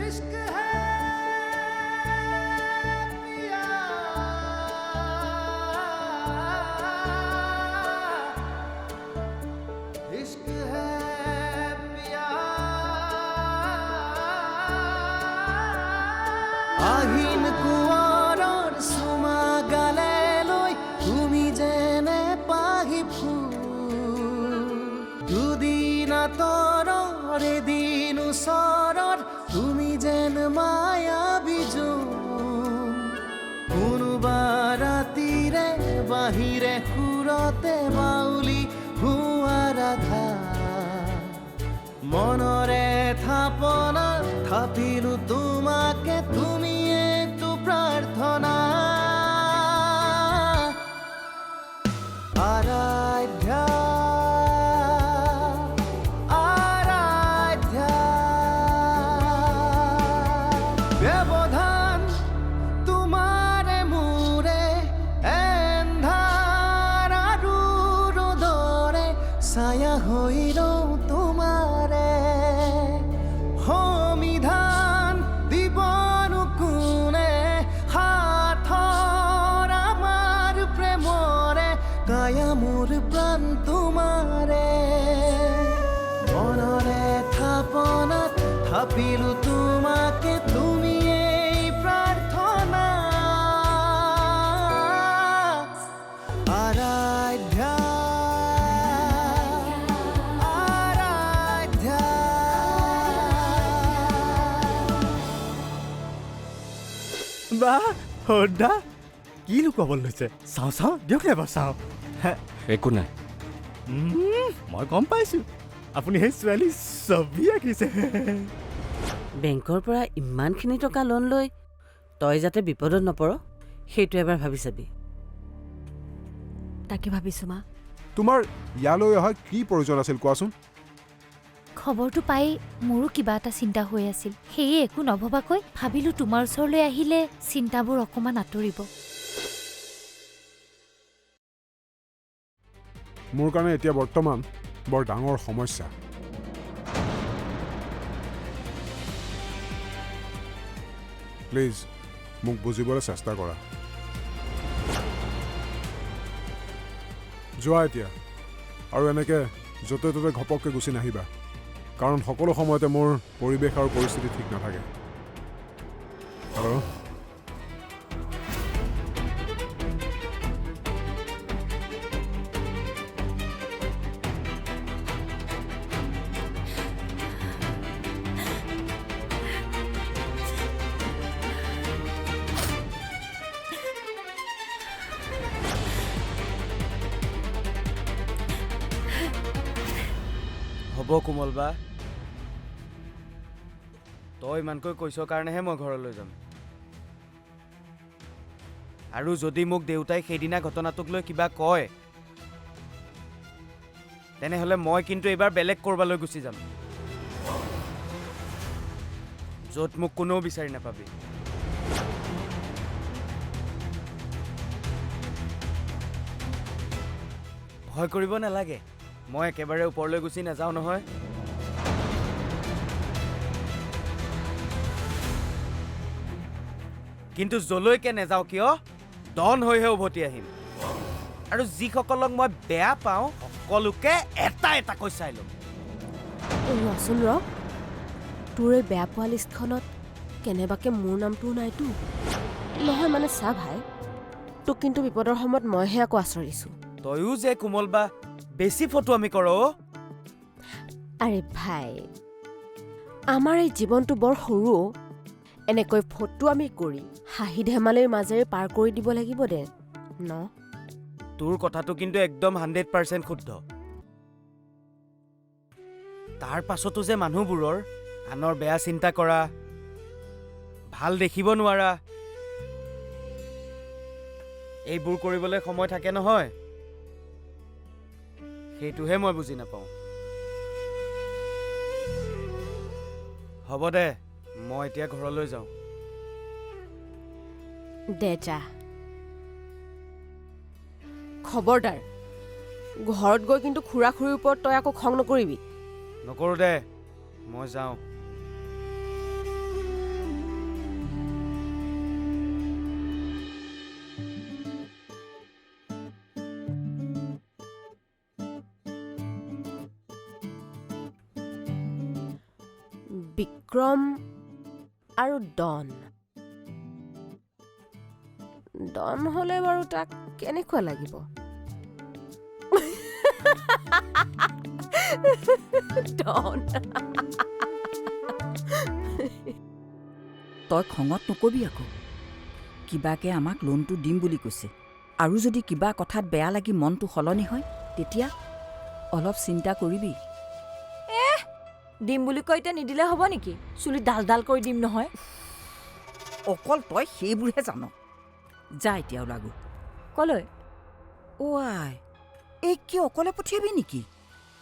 इश्क है पिया इश्क है पिया আহিন কুঁৱৰৰ চুমা গালে লৈ তুমি যেনে পাহি ফুল দুদিন আঁতৰৰ এদিন ওচৰত তুমি যেন মায়াবী জোন কোনোবা ৰাতিৰে বাহিৰে সুৰতে বাউলি হোৱা ৰাধা মনৰে থাপনা থাপিলো তোমাকে তুমি এইটো প্ৰাৰ্থনা আৰাধ্যা আৰাধ্যা ব্যৱধান তোমাৰে মোৰে এন্ধাৰ আৰু ৰ'দৰে ছায়া হৈ ৰওঁ তোমাৰে সমিধান দিবনো কোনে হাতৰ আমাৰ প্ৰেমৰে কায়া মোৰ প্ৰাণ তোমাৰে মনৰে থাপনাত থাপিলো তোমাকে তুমি এই প্ৰাৰ্থনা আৰাধ্যা আৰাধ্যা বাহ হৰ্দা কি লুকুৱাব লৈছে চাওঁ চাওঁ দিয়ক এবাৰ চাওঁ একো নাই মই গম পাইছোঁ আপুনি সেই ছোৱালী ছবি আঁকিছে বেংকৰ পৰা ইমানখিনি টকা লোন লৈ তই যাতে বিপদত নপৰ সেইটো এবাৰ ভাবি চাবি তাকে ভাবিছোঁ মা তোমাৰ ইয়ালৈ অহা কি প্ৰয়োজন আছিল কোৱাচোন খবৰটো পাই মোৰো কিবা এটা চিন্তা হৈ আছিল সেয়ে একো নভবাকৈ ভাবিলোঁ তোমাৰ ওচৰলৈ আহিলে চিন্তাবোৰ অকণমান আঁতৰিব মোৰ কাৰণে এতিয়া বৰ্তমান বৰ ডাঙৰ সমস্যা প্লিজ মোক বুজিবলৈ চেষ্টা কৰা যোৱা এতিয়া আৰু এনেকৈ য'তে ত'তে ঘপককৈ গুচি নাহিবা কাৰণ সকলো সময়তে মোৰ পৰিৱেশ আৰু পৰিস্থিতি ঠিক নাথাকে আৰু হ'ব কোমল বা তই ইমানকৈ কৈছ কাৰণেহে মই ঘৰলৈ যাম আৰু যদি মোক দেউতাই সেইদিনা ঘটনাটোক লৈ কিবা কয় তেনেহ'লে মই কিন্তু এইবাৰ বেলেগ ক'ৰবালৈ গুচি যাম য'ত মোক কোনেও বিচাৰি নাপাবি ভয় কৰিব নালাগে মই একেবাৰে ওপৰলৈ গুচি নাযাওঁ নহয় কিন্তু যলৈকে নাযাওঁ কিয় ডন হৈহে উভতি আহিম আৰু যিসকলক মই বেয়া পাওঁ সকলোকে এটা এটাকৈ চাই ল'ম ৰচোন ৰ তোৰ এই বেয়া পোৱা লিষ্টখনত কেনেবাকে মোৰ নামটোও নাইতো নহয় মানে চা ভাই তোক কিন্তু বিপদৰ সময়ত মইহে আকৌ আচৰিছোঁ তয়ো যে কোমল বা বেছি ফটো আমি কৰ আৰে ভাই আমাৰ এই জীৱনটো বৰ সৰু এনেকৈ ফটো আমি কৰি হাঁহি ধেমালিৰ মাজেৰে পাৰ কৰি দিব লাগিব দে ন তোৰ কথাটো কিন্তু একদম 100% শুদ্ধ তাৰ পাছতো যে মানুহবোৰৰ আনৰ বেয়া চিন্তা কৰা ভাল দেখিব নোৱাৰা এইবোৰ কৰিবলৈ সময় থাকে নহয় সেইটোহে মই বুজি নাপাওঁ হ'ব দে মই এতিয়া ঘৰলৈ যাওঁ দে যা খবৰদাৰ ঘৰত গৈ কিন্তু খুৰা খুৰীৰ ওপৰত তই আকৌ খং নকৰিবি নকৰোঁ দে মই যাওঁ বিক্ৰম আৰু ডন হ'লে বাৰু তাক কেনেকুৱা লাগিব ডন তই খঙত নকবি আকৌ কিবাকে আমাক লোনটো দিম বুলি কৈছে আৰু যদি কিবা কথাত বেয়া লাগি মনটো সলনি হয় তেতিয়া অলপ চিন্তা কৰিবি দিম বুলি কৈ এতিয়া নিদিলে হ'ব নেকি চুলি ডাল কৰি দিম নহয় অকল তই সেইবোৰহে জান যা এতিয়া ওলাগো কলৈ আই এই কি অকলে পঠিয়াবি নেকি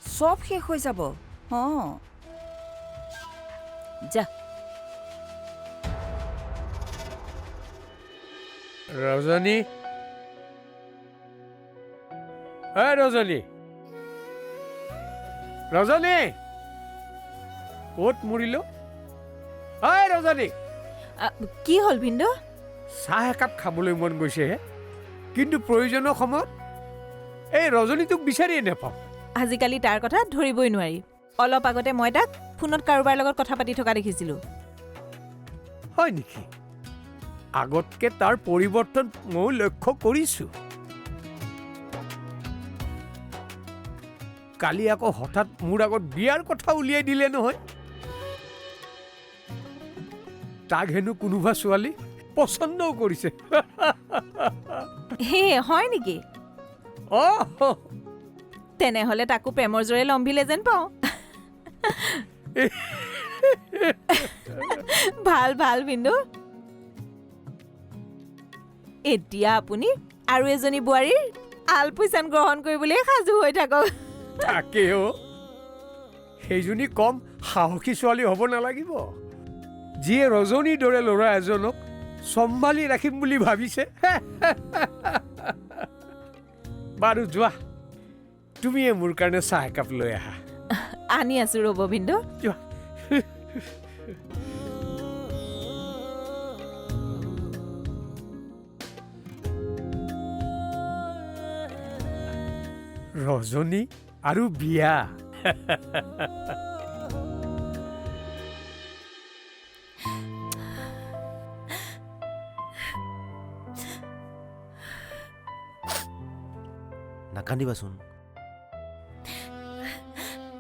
চব শেষ হৈ যাব যা ৰজনী ৰজনী ৰজনী ক'ত মৰিলো ৰজনী কি হ'ল ভিন্দু চাহ একাপ খাবলৈ মন গৈছেহে কিন্তু প্ৰয়োজনৰ সময়ত এই ৰজনীটোক বিচাৰিয়ে নাপাওঁ আজিকালি তাৰ কথা ধৰিবই নোৱাৰি অলপ আগতে মই তাক ফোনত কাৰোবাৰ লগত কথা পাতি থকা দেখিছিলোঁ হয় নেকি আগতকে তাৰ পৰিৱৰ্তন মই লক্ষ্য কৰিছোঁ কালি আকৌ হঠাৎ মোৰ আগত বিয়াৰ কথা উলিয়াই দিলে নহয় তাক হেনো কোনোবা ছোৱালী পচন্দও কৰিছে হে হয় নেকি তেনেহ'লে তাকো প্ৰেমৰ জোৰে লম্ভিলে যেন পাওঁ ভাল ভিন্দু এতিয়া আপুনি আৰু এজনী বোৱাৰীৰ আলপৈচান গ্ৰহণ কৰিবলৈ সাজু হৈ থাকক তাকেও সেইজনী কম সাহসী ছোৱালী হ'ব নালাগিব যিয়ে ৰজনীৰ দৰে ল'ৰা এজনক চম্ভালি ৰাখিম বুলি ভাবিছে বাৰু যোৱা তুমিয়ে মোৰ কাৰণে চাহ একাপ লৈ আহা আনি আছো ৰ'ব ভিন্দু যোৱা ৰজনী আৰু বিয়া নাকান্দিবাচোন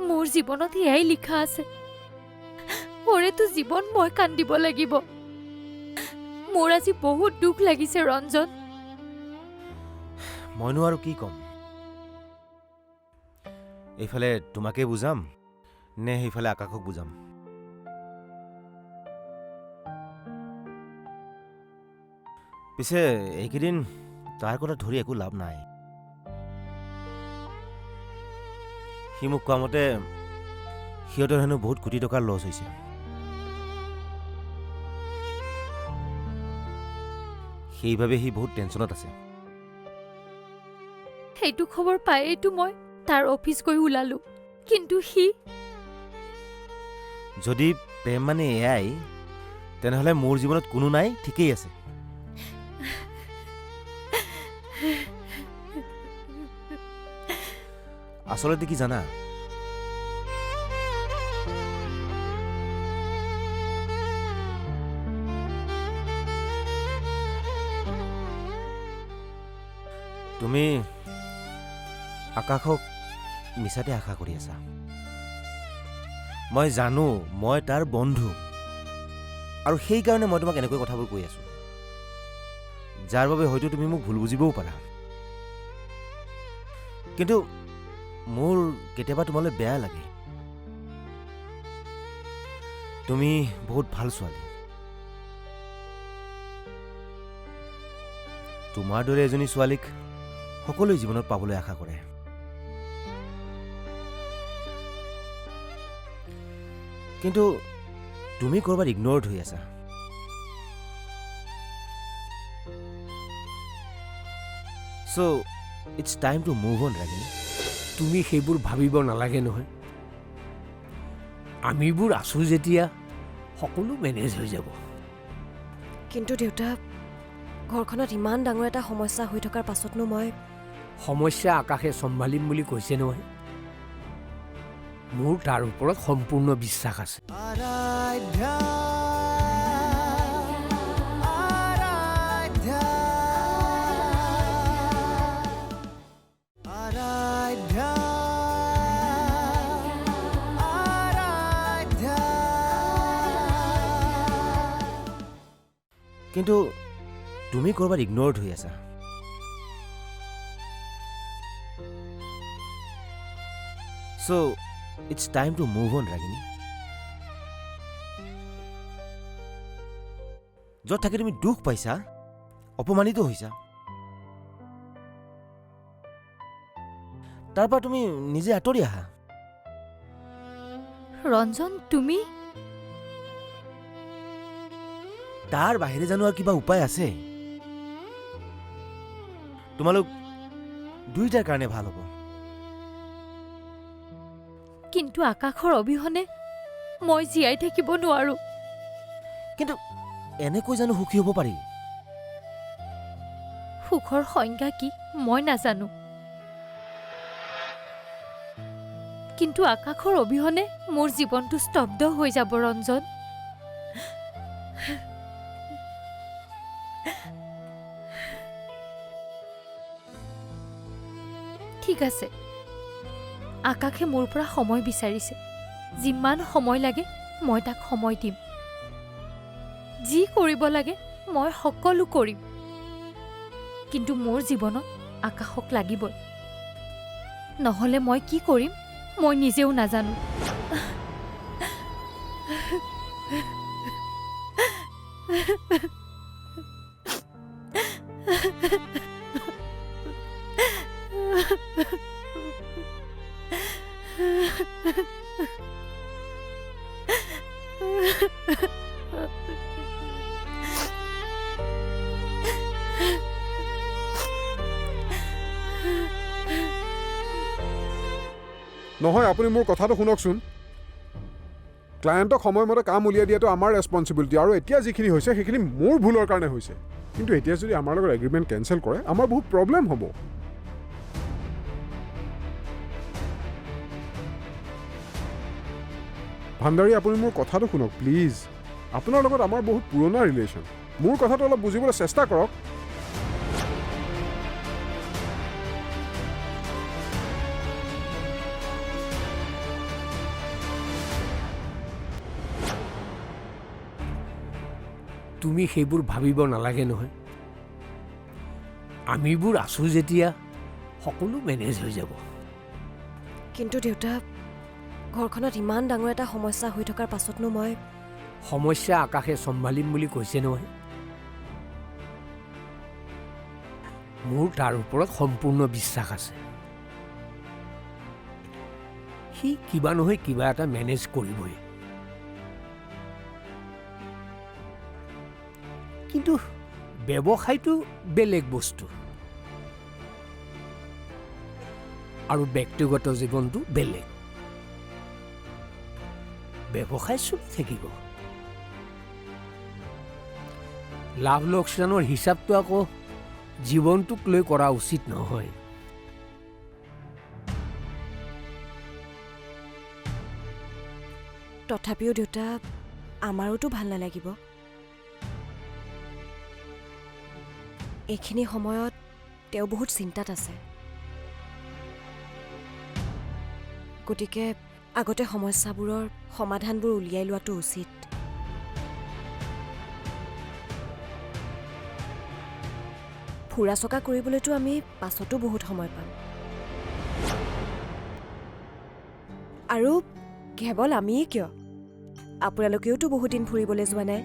মোৰ জীৱনত এয়াই লিখা আছে মোৰেতো জীৱন মই কান্দিব লাগিব মোৰ আজি বহুত দুখ লাগিছে ৰঞ্জন মইনো আৰু কি ক'ম এইফালে তোমাকে বুজাম নে সেইফালে আকাশক বুজাম পিছে এইকেইদিন তাৰ কথা ধৰি একো লাভ নাই সি মোক কোৱা মতে সিহঁতৰ হেনো বহুত কোটি টকাৰ লছ হৈছে সেইবাবে সি বহুত টেনশ্যনত আছে সেইটো খবৰ পায়েইতো মই তাৰ অফিচ গৈ ওলালো কিন্তু সি যদি প্ৰেম মানে এয়াই তেনেহ'লে মোৰ জীৱনত কোনো নাই ঠিকেই আছে আচলতে কি জানা তুমি আকাশক মিছাতে আশা কৰি আছা মই জানো মই তাৰ বন্ধু আৰু সেইকাৰণে মই তোমাক এনেকৈ কথাবোৰ কৈ আছো যাৰ বাবে হয়তো তুমি মোক ভুল বুজিবও পাৰা কিন্তু মোৰ কেতিয়াবা তোমালৈ বেয়া লাগে তুমি বহুত ভাল ছোৱালী তোমাৰ দৰে এজনী ছোৱালীক সকলোৱে জীৱনত পাবলৈ আশা কৰে কিন্তু তুমি ক'ৰবাত ইগন'ৰ্ড হৈ আছা so' it's time to move on Ragini তুমি সেইবোৰ ভাবিব নালাগে নহয় আমিবোৰ আছো যেতিয়া সকলো মেনেজ হৈ যাব কিন্তু দেউতা ঘৰখনত ইমান ডাঙৰ এটা সমস্যা হৈ থকাৰ পাছতনো মই সমস্যা আকাশে চম্ভালিম বুলি কৈছে নহয় মোৰ তাৰ ওপৰত সম্পূৰ্ণ বিশ্বাস আছে কিন্তু তুমি ক'ৰবাত ইগন'ৰ্ড হৈ আছা। So' it's time to move on Ragini. য'ত থাকি তুমি দুখ পাইছা, অপমানিত হৈছা, তাৰ পৰা তুমি নিজে আঁতৰি আহা। ৰঞ্জন, তুমি তাৰ বাহিৰে জানো আৰু কিবা উপায় আছে? তোমালোক দুইটাৰ কাৰণে ভাল হ'ব। কিন্তু আকাশৰ অবিহনে মই জীয়াই থাকিব নোৱাৰো। কিন্তু এনেকৈ জানো সুখী হ'ব পাৰি? সুখৰ সংজ্ঞা কি মই নাজানো, কিন্তু আকাশৰ অবিহনে মোৰ জীৱনটো স্তব্ধ হৈ যাব ৰঞ্জন। ঠিক আছে, আকাশে মোৰ পৰা সময় বিচাৰিছে। যিমান সময় লাগে মই তাক সময় দিম। যি কৰিব লাগে মই সকলো কৰিম। কিন্তু মোৰ জীৱনত আকাশক লাগিবই। নহ'লে মই কি কৰিম মই নিজেও নাজানো। নহয়, আপুনি মোৰ কথাটো শুনকচোন। ক্লায়েণ্টক সময়মতে কাম উলিয়াই দিয়াটো আমাৰ ৰেছপঞ্চিবিলিটি, আৰু এতিয়া যিখিনি হৈছে সেইখিনি মোৰ ভুলৰ কাৰণে হৈছে। কিন্তু এতিয়া যদি আমাৰ লগত এগ্ৰিমেণ্ট কেঞ্চেল কৰে আমাৰ বহুত প্ৰব্লেম হ'ব। ভাণ্ডাৰী, আপুনি মোৰ কথাটো শুনক প্লিজ। আপোনাৰ লগত আমাৰ বহুত পুৰণা ৰিলেশ্যন। মোৰ কথাটো অলপ বুজিবলৈ চেষ্টা কৰক। তুমি সেইবোৰ ভাবিব নালাগে নহয়। আমিবোৰ আছোঁ যেতিয়া সকলো মেনেজ হৈ যাব। কিন্তু দেউতা, ঘৰখনত ইমান ডাঙৰ এটা সমস্যা হৈ থকাৰ পাছতনো মই সমস্যা আকাশে চম্ভালিম বুলি কৈছে নহয়। মোৰ তাৰ ওপৰত সম্পূৰ্ণ বিশ্বাস আছে। সি কিবা নহয় কিবা এটা মেনেজ কৰিবই। কিন্তু ব্যৱসায়টো বেলেগ বস্তু আৰু ব্যক্তিগত জীৱনটো বেলেগ। ব্যৱসায় চলি থাকিব। লাভ লোকচানৰ হিচাপটো আকৌ জীৱনটোক লৈ কৰা উচিত নহয়। তথাপিও দেউতা, আমাৰোতো ভাল নালাগিব। এইখিনি সময়ত তেওঁ বহুত চিন্তাত আছে। গতিকে আগতে সমস্যাবোৰৰ সমাধানবোৰ উলিয়াই লোৱাটো উচিত। ফুৰা চকা কৰিবলৈতো আমি পাছতো বহুত সময় পাম। আৰু কেৱল আমিয়ে কিয়, আপোনালোকেওতো বহুত দিন ফুৰিবলৈ যোৱা নাই।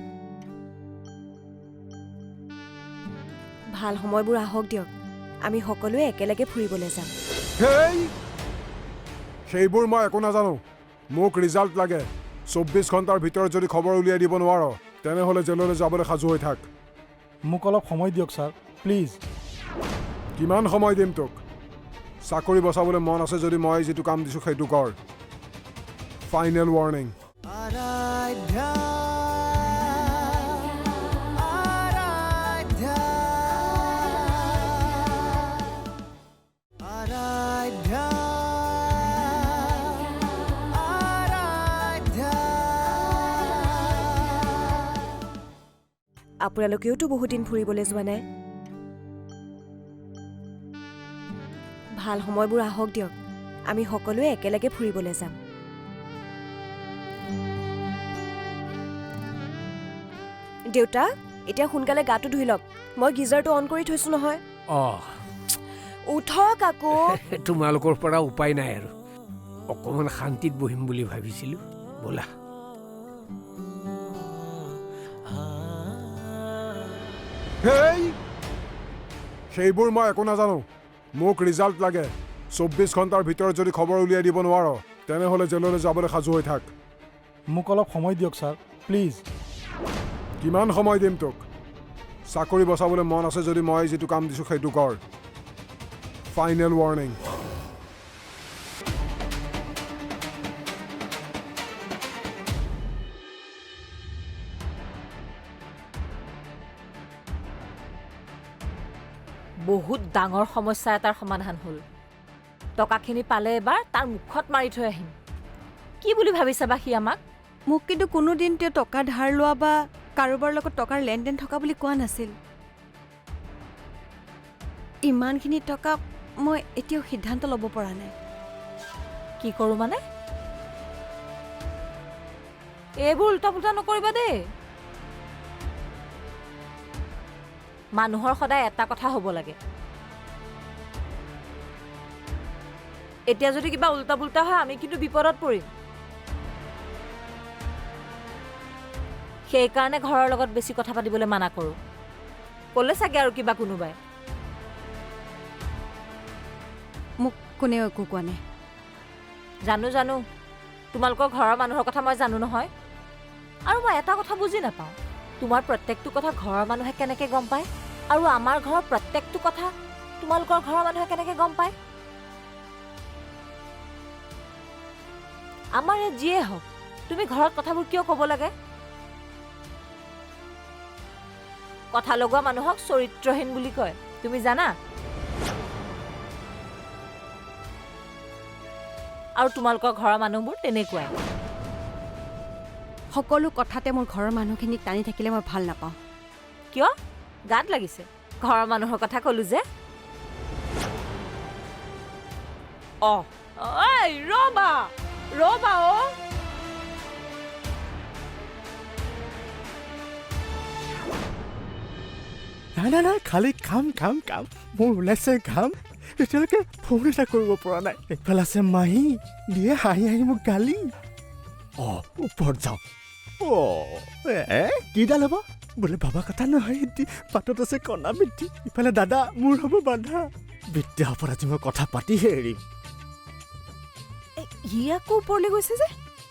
ভাল সময়বোৰ আহক দিয়ক, আমি সকলোৱে একেলগে ফুৰিবলৈ যাম। সেইবোৰ মই একো নাজানো। মোক ৰিজাল্ট লাগে। 24 ঘণ্টাৰ ভিতৰত যদি খবৰ উলিয়াই দিব নোৱাৰ তেনেহ'লে জেললৈ যাবলৈ সাজু হৈ থাক। মোক অলপ সময় দিয়ক ছাৰ, প্লিজ। কিমান সময় দিম তোক? চাকৰি বচাবলৈ মন আছে যদি মই যিটো কাম দিছোঁ সেইটো কৰ। Final warning. আপোনালোকেওতো বহুত দিন ফুৰিবলৈ যোৱা নাই। ভাল সময়বোৰ আহক দিয়ক, আমি সকলোৱে একেলগে ফুৰিবলৈ যাম। দেউতা, এতিয়া সোনকালে গাটো ধুই লওক, মই গিজাৰটো অন কৰি থৈছো নহয়। উঠক আকৌ। তোমালোকৰ পৰা উপায় নাই আৰু, অকণমান শান্তিত বহিম বুলি ভাবিছিলোঁ। ব'লা। হেই, সেইবোৰ মই একো নাজানো। মোক ৰিজাল্ট লাগে। 24 ঘণ্টাৰ ভিতৰত যদি খবৰ উলিয়াই দিব নোৱাৰ, তেনেহ'লে জেললৈ যাবলৈ সাজু হৈ থাক। মোক অলপ সময় দিয়ক ছাৰ, প্লিজ। কিমান সময় দিম তোক? চাকৰি বচাবলৈ মন আছে যদি মই যিটো কাম দিছোঁ সেইটো কৰ। Final warning. বহুত ডাঙৰ সমস্যা এটাৰ সমাধান হ'ল। টকাখিনি পালে এবাৰ তাৰ মুখত মাৰি থৈ আহিম। কি বুলি ভাবিছে বা সি আমাক? মোক কিন্তু কোনোদিন তেওঁ টকা ধাৰ লোৱা বা কাৰোবাৰ লগত টকাৰ লেনদেন থকা বুলি কোৱা নাছিল। ইমানখিনি টকা মই এতিয়াও সিদ্ধান্ত ল'ব পৰা নাই। কি কৰোঁ মানে? এইবোৰ উল্টা পুল্টা নকৰিবা দেই। মানুহৰ সদায় এটা কথা হ'ব লাগে, এতিয়া যদি কিবা উল্টা পুল্টা হয় আমি কিন্তু বিপদত পৰিম। সেইকাৰণে ঘৰৰ লগত বেছি কথা পাতিবলৈ মানা কৰোঁ। ক'লে চাগে আৰু কিবা কোনোবাই। মোক কোনেও একো কোৱা নাই। জানো জানো, তোমালোকৰ ঘৰৰ মানুহৰ কথা মই জানো নহয়। আৰু মই এটা কথা বুজি নাপাওঁ, তোমাৰ প্ৰত্যেকটো কথা ঘৰৰ মানুহে কেনেকৈ গম পায়, আৰু আমাৰ ঘৰৰ প্ৰত্যেকটো কথা তোমালোকৰ ঘৰৰ মানুহে কেনেকৈ গম পায়? আমাৰ ইয়াত যিয়ে হওক, তুমি ঘৰত কথাবোৰ কিয় ক'ব লাগে? কথা লগোৱা মানুহক চৰিত্ৰহীন বুলি কয়, তুমি জানা? আৰু তোমালোকৰ ঘৰৰ মানুহবোৰ তেনেকুৱাই। সকলো কথাতে মোৰ ঘৰৰ মানুহখিনিক টানি থাকিলে মই ভাল নাপাওঁ। কিয়? গাত লাগিছে ঘৰৰ মানুহৰ কথা ক'লো যে? ৰবা ৰবা। নাই নাই নাই, খালি কাম কাম কাম। মোৰ ওলাইছে কাম, এতিয়ালৈকে ফোন এটা কৰিব পৰা নাই। এইফালে আছে মাহী, দিয়ে হাঁহি হাঁহি মোক গালি। ওপৰত যাওঁ। কিডাল হ'ব? বোলে বাবা কথা নহয়, এটি পাতত আছে কণা বৃদ্ধি। ইফালে দাদা, মোৰ হ'ব বাধা। বিদ্যা ওপৰত আজি মই কথা পাতিহে এৰিম। সি আকৌ ওপৰলৈ গৈছে যে?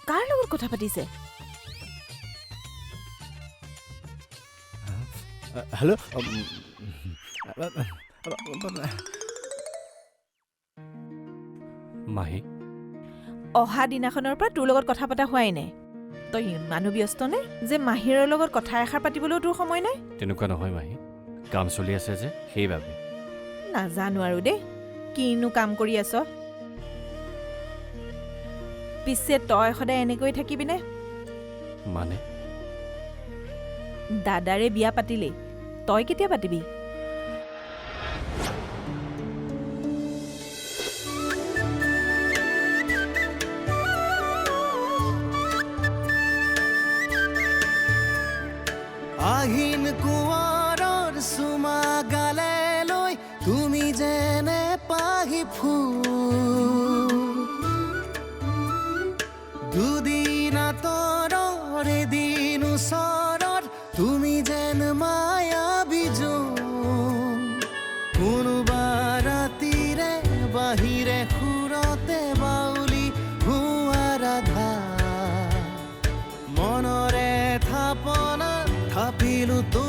কাৰ লগত কথা পাতিছে? হেল্ল', মাহী, অহা দিনাখনৰ পৰা তোৰ লগত কথা পতা হোৱাই নাই। তই ইমানো ব্যস্ত নে যে মাহীৰৰ লগত কথা এষাৰ পাতিবলৈও তোৰ সময় নাই? তেনেকুৱা নহয় মাহী, কাম চলি আছে যে সেইবাবে। নাজানো আৰু দেই, কিনো কাম কৰি আছ। পিছে তই সদায় এনেকৈ থাকিবিনে? মানে? দাদাৰে বিয়া পাতিলেই, তই কেতিয়া পাতিবি? আহিন কুঁৱৰৰ চুমা গালে লৈ তুমি যেনে পাহি ফুল, দুদিন আঁতৰৰ এদিন ওচৰত তুমি যেন মায়াবী জোন। কোনোবা ৰাতিৰে বাহিৰে সুৰতে বাউলি হোৱা ৰাধা, মনৰে থাপনা থাপিলো তো